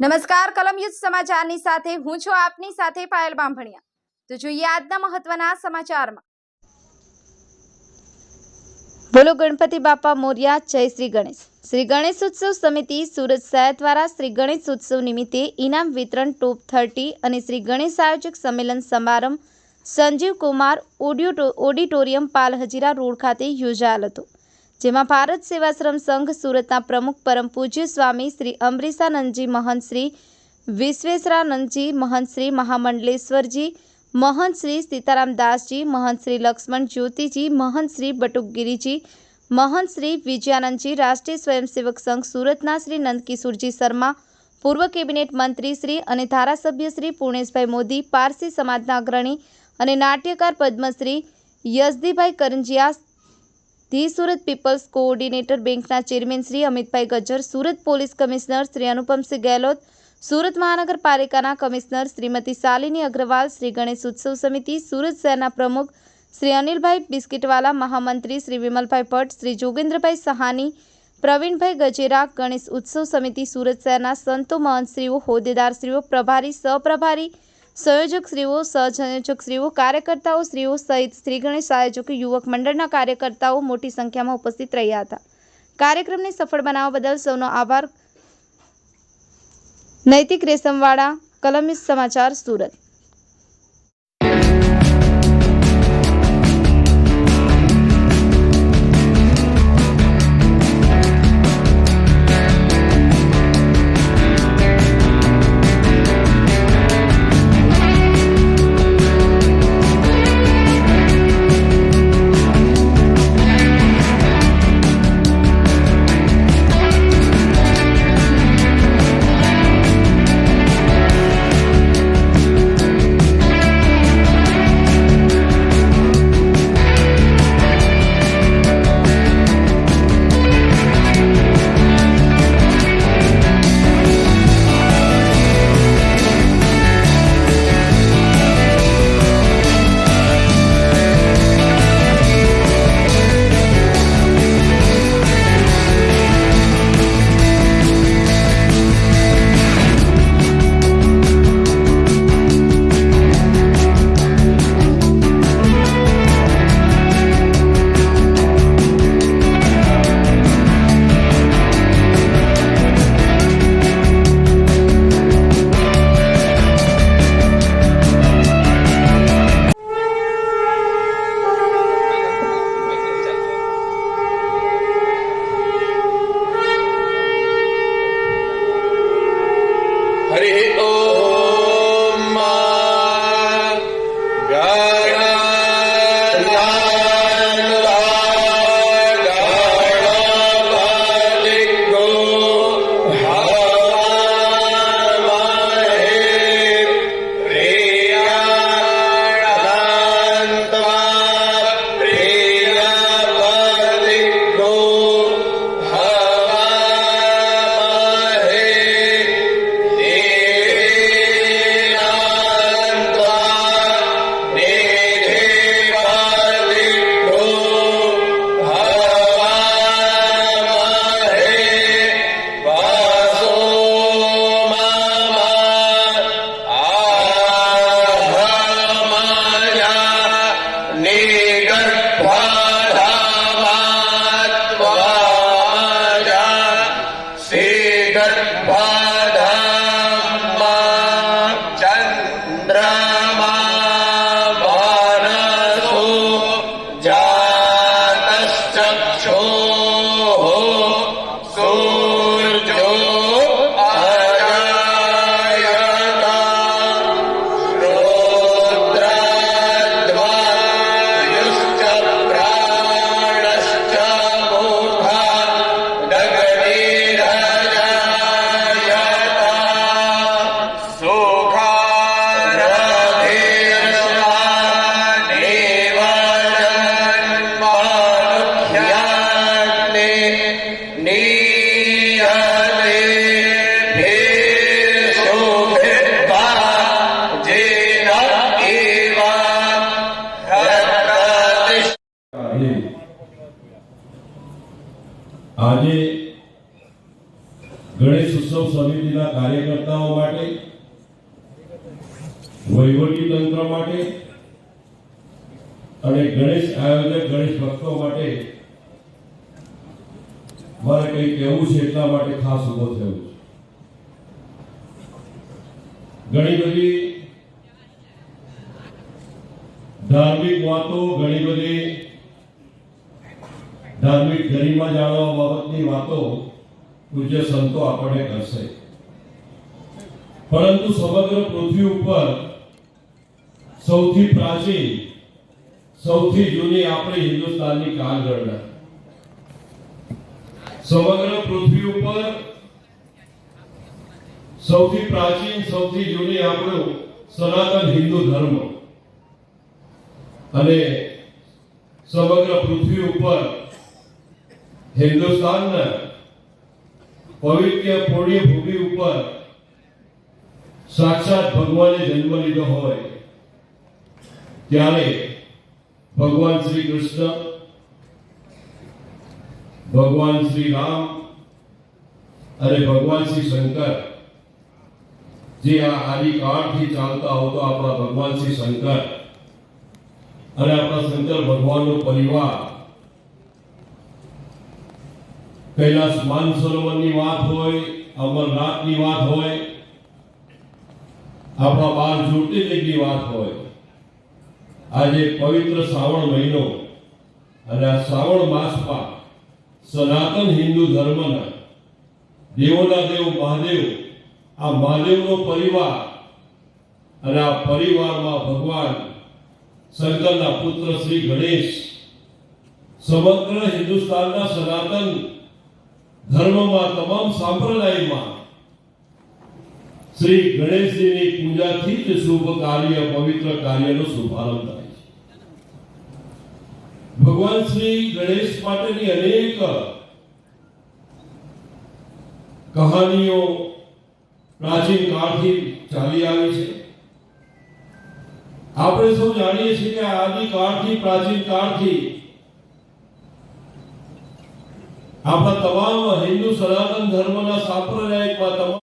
નમસ્કાર કલમ યુદ્ધ સમાચારની સાથે હું છું આપની સાથે પાયલ બાંભણિયા। તો જોઈએ આજના મહત્વના સમાચારમાં। બોલો ગણપતિ બાપા મોર્યા, જય શ્રી ગણેશ। શ્રી ગણેશ ઉત્સવ સમિતિ સુરત શહેર દ્વારા શ્રી ગણેશ ઉત્સવ નિમિત્તે ઇનામ વિતરણ ટોપ 30 અને શ્રી ગણેશ આયોજક સંમેલન સમારંભ સંજીવ કુમાર ઓડિટોરિયમ પાલ હજીરા રોડ ખાતે યોજાયેલ હતો, જેમાં ભારત સેવાશ્રમ સંઘ સુરતના પ્રમુખ પરમ પૂજ્ય સ્વામી શ્રી અમરીશાનંદજી મહંત શ્રી વિશ્વેશ્વરાનંદજી મહંત શ્રી મહામંડલેશ્વરજી મહંત શ્રી સીતારામદાસજી મહંત શ્રી લક્ષ્મણ જ્યોતિજી મહંત શ્રી બટુકગીરીજી મહંત શ્રી વિજયાનંદજી રાષ્ટ્રીય સ્વયંસેવક સંઘ સુરતના શ્રી નંદકિશોરજી શર્મા પૂર્વ કેબિનેટ મંત્રી શ્રી અને ધારાસભ્ય શ્રી પૂર્ણેશભાઈ મોદી પારસી સમાજના અગ્રણી અને નાટ્યકાર Padmashri Yazdibhai Karanjia the Surat peoples coordinator બેંકના chairman Shri Amitbhai Gajjar, Surat police commissioner Shri Anupamsinh Gehlot, Surat મહાનગરપાલિકાના કમિશનર શ્રીમતી શાલિની અગ્રવાલ, શ્રી ગણેશ ઉત્સવ સમિતિ સુરત શહેરના પ્રમુખ શ્રી અનિલભાઈ બિસ્કીટવાલા, મહામંત્રી શ્રી વિમલભાઈ ભટ્ટ, શ્રી જોગેન્દ્રભાઈ સહાની, પ્રવીણભાઈ ગજેરા, ગણેશ ઉત્સવ સમિતિ સુરત શહેરના સંતો મહંતશ્રીઓ, હોદ્દેદારશ્રીઓ, પ્રભારી, સહપ્રભારી, સંયોજકશ્રીઓ, સહસંયોજકશ્રીઓ, કાર્યકર્તાઓશ્રીઓ સહિત શ્રી ગણેશ આયોજક યુવક મંડળના કાર્યકર્તાઓ મોટી સંખ્યામાં ઉપસ્થિત રહ્યા હતા। કાર્યક્રમને સફળ બનાવવા બદલ સૌનો આભાર। નૈતિક રેશમવાળા, કલમ યુદ્ધ સમાચાર, સુરત। ગણેશ ઉત્સવ સમિતિના કાર્યકર્તાઓ માટે, વહીવટી તંત્ર માટે અને ગણેશ આયોજક ગણેશ ભક્તો માટે મારે કંઈ કહેવું છે એટલા માટે ખાસ ઉભો થયો છું. ઘણી બધી ધાર્મિક વાતો, ઘણી બધી ધાર્મિક ગરિમા જાળવવા બાબતની વાતો પૂજ્ય સંતો આપણને કરશે, પરંતુ સમગ્ર પૃથ્વી ઉપર સૌથી પ્રાચીન, સૌથી જૂની આપણી હિન્દુસ્તાનની કાળગણના, સમગ્ર પૃથ્વી ઉપર સૌથી પ્રાચીન, સૌથી જૂની આપણું સનાતન હિન્દુ ધર્મ અને સમગ્ર પૃથ્વી ઉપર હિન્દુસ્તાનના પવિત્ર પુણ્ય ભૂમિ ઉપર સાક્ષાત ભગવાને જન્મ લીધો હોય ત્યારે ભગવાન શ્રી કૃષ્ણ, ભગવાન શ્રી રામ અને ભગવાન શ્રી શંકર, જે આ આદિકાળથી ચાલતા આવતો આપણા ભગવાન શ્રી શંકર અને આપણા શંકર ભગવાનનો પરિવાર, કૈલાસ માનસરોવરની વાત હોય, અમરનાથની વાત હોય, આપણા 12 જ્યોતિર્લિંગની વાત હોય, આજે પવિત્ર શ્રાવણ મહિનો અને આ શ્રાવણ માસમાં સનાતન હિન્દુ ધર્મના દેવોના દેવ મહાદેવ, આ મહાદેવનો પરિવાર અને આ પરિવારમાં ભગવાન શંકરના પુત્ર શ્રી ગણેશ સમગ્ર હિન્દુસ્તાનના સનાતન ધર્મમાં, તમામ સંપ્રદાયમાં શ્રી ગણેશજીની પૂજાથી જ શુભ કાર્ય, પવિત્ર કાર્યનો શુભારંભ થાય છે. ભગવાન શ્રી ગણેશ માટેની અનેક કહાનીઓ પ્રાચીન કાળથી ચાલી આવી છે. આપણે સૌ જાણીએ છીએ કે આદિકાળથી, પ્રાચીન કાળથી આપણા તમામ હિન્દુ સનાતન ધર્મના સાંપ્રદાયિકમાં તમામ